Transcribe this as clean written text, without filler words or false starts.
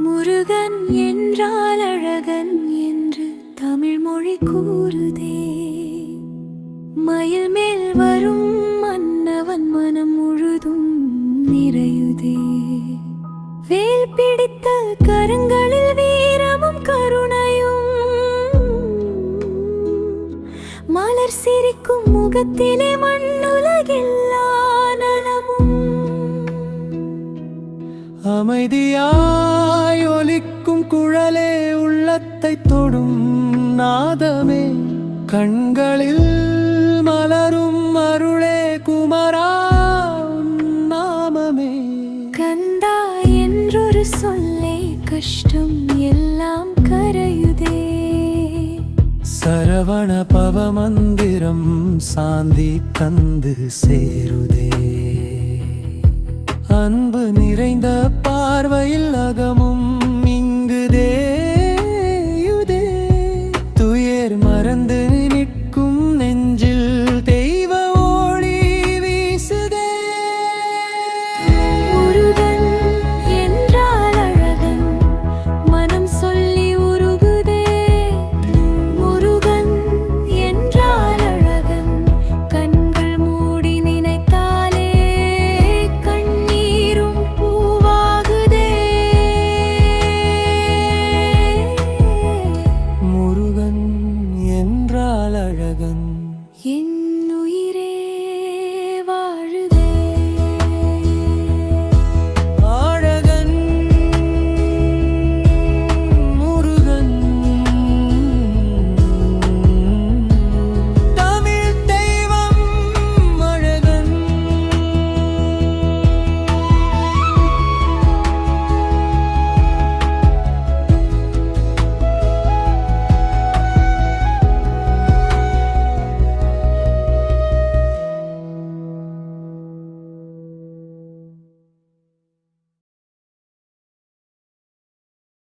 முருகன் என்றால் அழகன் என்று தமிழ் மொழி கூறுதே. மயில் மேல் வரும் மன்னவன் மனம் முழுதும் நிறையுதே. வேல் பிடித்த கரங்களில் வீரமும் கருணையும், மலர் சிரிக்கும் முகத்திலே மண்ணுலகில்லா நலமும். அமைதியாய் ஒலிக்கும் குழலே உள்ளத்தை தொடும் நாதமே. கண்களில் மலரும் அருளே குமரா நாமமே. கந்தா என்றொரு சொல்லே கஷ்டம் எல்லாம் கரையுதே. சரவண பவமந்திரம் சாந்தி கந்து சேருதே. அன்பு நிறைந்த பார்வையில் அகமோ